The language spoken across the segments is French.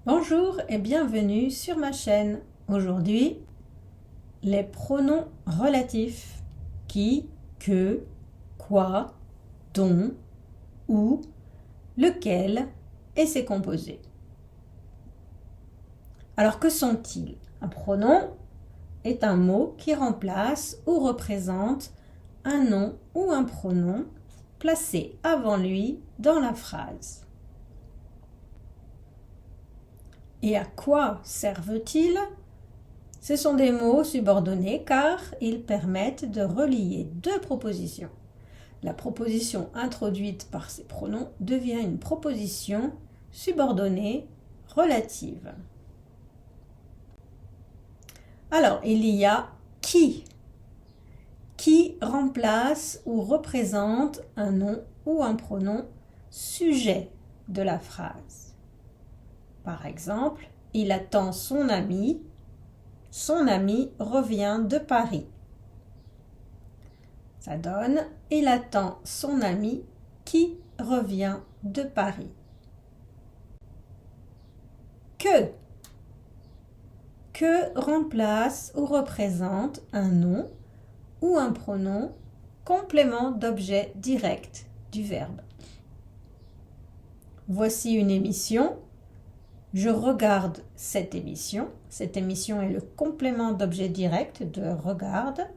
Bonjour et bienvenue sur ma chaîne. Aujourd'hui, les pronoms relatifs qui, que, quoi, dont, où, lequel et ses composés. Alors que sont-ils? Un pronom est un mot qui remplace ou représente un nom ou un pronom placé avant lui dans la phrase. Et à quoi servent-ils? Ce sont des mots subordonnés car ils permettent de relier deux propositions. La proposition introduite par ces pronoms devient une proposition subordonnée relative. Alors, il y a qui remplace ou représente un nom ou un pronom sujet de la phrase. Par exemple, il attend son ami revient de Paris. Ça donne il attend son ami qui revient de Paris. Que remplace ou représente un nom ou un pronom complément d'objet direct du verbe. Voici une émission. Je regarde cette émission. Cette émission est le complément d'objet direct de regarde.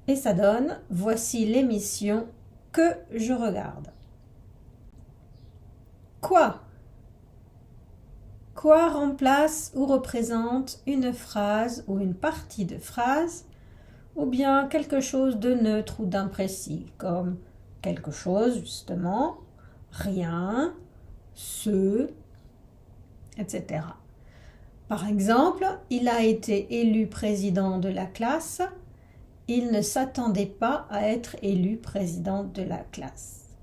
Et ça donne voici l'émission que je regarde. Quoi remplace ou représente une phrase ou une partie de phrase ou bien quelque chose de neutre ou d'imprécis comme quelque chose justement, rien, ce, etc. Par exemple, il a été élu président de la classe. Il ne s'attendait pas à être élu président de la classe.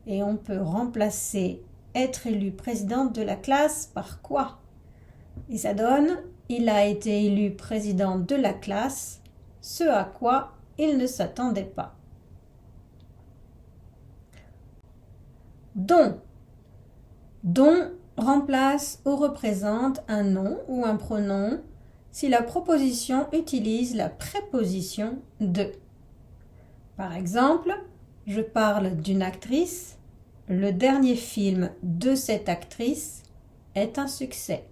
Et on peut remplacer être élu président de la classe par quoi? Et ça donne il a été élu président de la classe, ce à quoi il ne s'attendait pas. Dont remplace ou représente un nom ou un pronom si la proposition utilise la préposition de. Par exemple, je parle d'une actrice, le dernier film de cette actrice est un succès.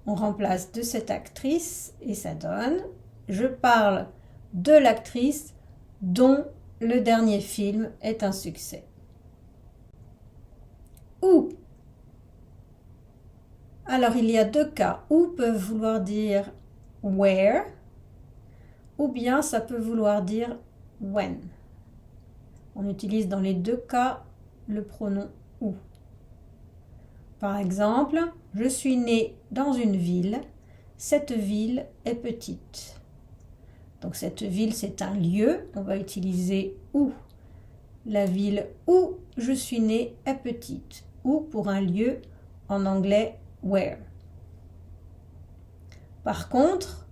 On remplace de cette actrice et ça donne je parle de l'actrice dont le dernier film est un succès. Où? Alors, il y a deux cas. Où peuvent vouloir dire where ou bien ça peut vouloir dire when. On utilise dans les deux cas le pronom où. Par exemple, je suis né dans une ville. Cette ville est petite. Donc, cette ville, c'est un lieu. On va utiliser où. La ville où je suis né est petite. Ou pour un lieu, en anglais, where. Par contre,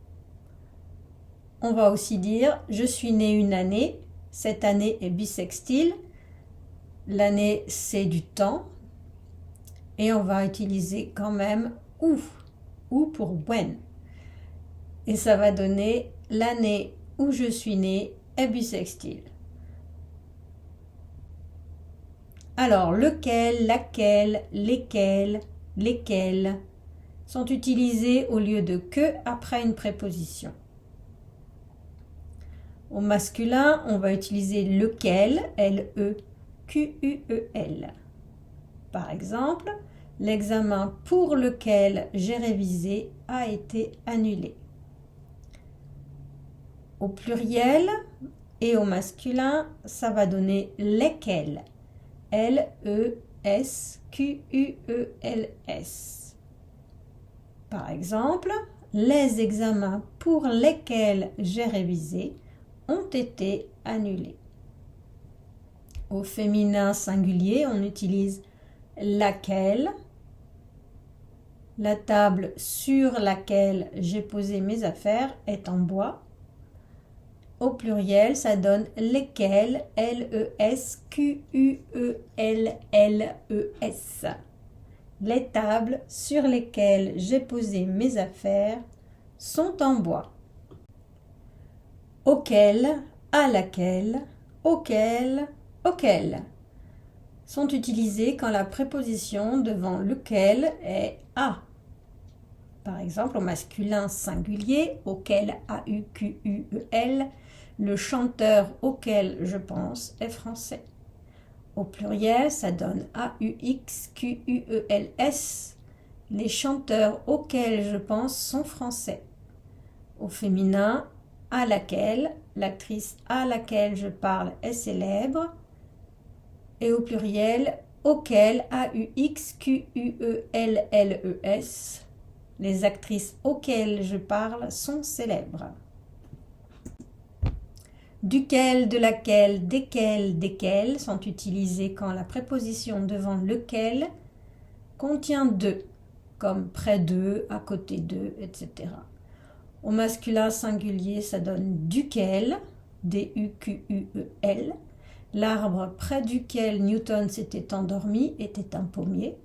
on va aussi dire je suis né une année. Cette année est bissextile. L'année, c'est du temps. Et on va utiliser quand même ou pour when. Et ça va donner l'année où je suis né est bissextile. Alors, lequel, laquelle, lesquels, lesquels sont utilisés au lieu de que après une préposition. Au masculin, on va utiliser lequel, L-E-Q-U-E-L. Par exemple, l'examen pour lequel j'ai révisé a été annulé. Au pluriel et au masculin, ça va donner lesquels, L-E-S-Q-U-E-L-S. Par exemple, les examens pour lesquels j'ai révisé ont été annulés. Au féminin singulier, on utilise laquelle. La table sur laquelle j'ai posé mes affaires est en bois. Au pluriel, ça donne lesquels, L-E-S-Q-U-E-L-L-E-S. Les tables sur lesquelles j'ai posé mes affaires sont en bois. Auquel, à laquelle, auquel, auquel sont utilisés quand la préposition devant lequel est à. Par exemple, au masculin singulier, auquel, A-U-Q-U-E-L, le chanteur auquel je pense est français. Au pluriel, ça donne A-U-X-Q-U-E-L-S. Les chanteurs auxquels je pense sont français. Au féminin, à laquelle, l'actrice à laquelle je parle est célèbre. Et au pluriel, auquel, A-U-X-Q-U-E-L-L-E-S. Les actrices auxquelles je parle sont célèbres. Duquel, de laquelle, desquels, desquels sont utilisés quand la préposition devant lequel contient de, comme près d'eux, à côté d'eux, etc. Au masculin singulier, ça donne duquel, D-U-Q-U-E-L. L'arbre près duquel Newton s'était endormi était un pommier.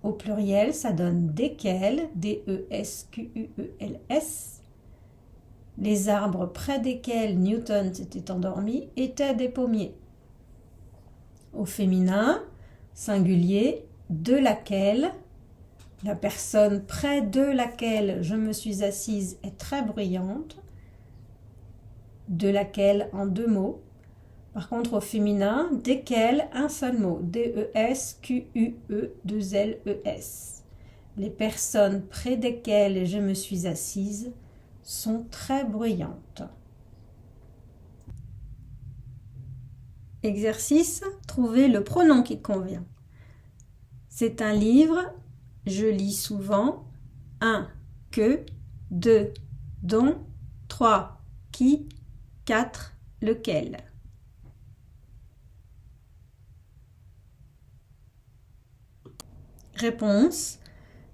Au pluriel, ça donne desquels, D-E-S-Q-U-E-L-S. Les arbres près desquels Newton s'était endormi étaient des pommiers. Au féminin, singulier, de laquelle, la personne près de laquelle je me suis assise est très bruyante. De laquelle en deux mots. Par contre, au féminin, desquels, un seul mot, D-E-S-Q-U-E-2-L-E-S. Les personnes près desquelles je me suis assise sont très bruyantes. Exercice, trouver le pronom qui convient. C'est un livre, je lis souvent, 1, que, 2, dont, 3, qui, 4, lequel. Réponse,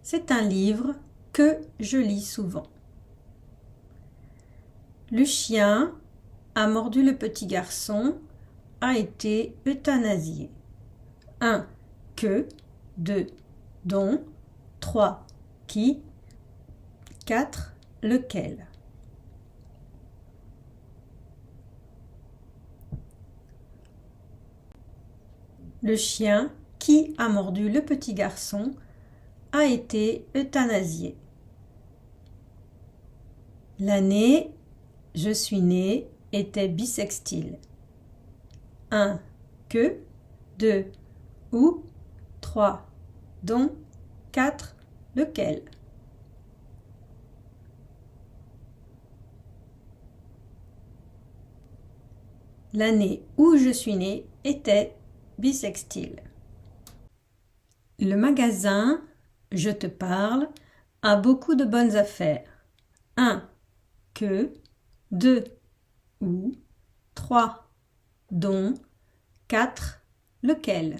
c'est un livre que je lis souvent. Le chien a mordu le petit garçon, a été euthanasié. 1. Que, 2. Dont, 3. Qui, 4. Lequel. Le chien qui a mordu le petit garçon a été euthanasié. L'année je suis né était bissextile. 1. Que, 2. Où, 3. Dont, 4. Lequel. L'année où je suis né était bissextile. Le magasin, je te parle, a beaucoup de bonnes affaires. 1. Que, 2. Où, 3. Dont, 4. Lequel.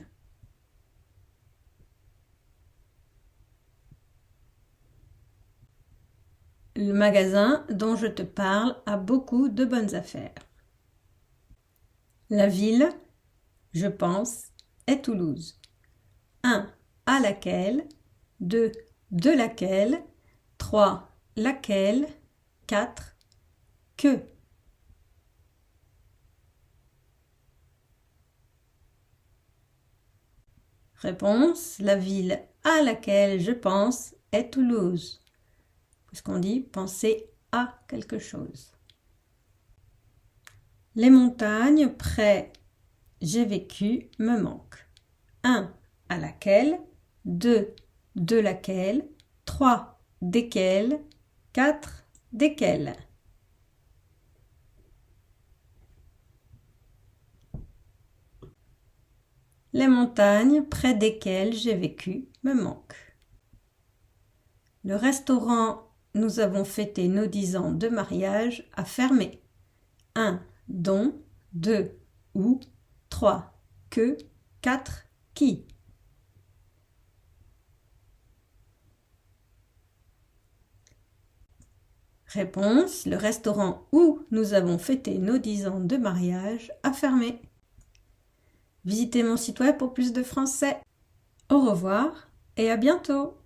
Le magasin dont je te parle a beaucoup de bonnes affaires. La ville, je pense, est Toulouse. 1. À laquelle, 2. De laquelle, 3. Laquelle, 4. Que. Réponse, la ville à laquelle je pense est Toulouse. Puisqu'on dit penser à quelque chose. Les montagnes près j'ai vécu me manquent. 1. À laquelle, 2. De laquelle, 3. Desquelles, 4. Desquelles. Les montagnes près desquelles j'ai vécu me manquent. Le restaurant nous avons fêté nos 10 ans de mariage a fermé. 1. Dont, 2. Où, 3. Que, 4. Qui. Réponse, le restaurant où nous avons fêté nos 10 ans de mariage a fermé. Visitez mon site web pour plus de français. Au revoir et à bientôt.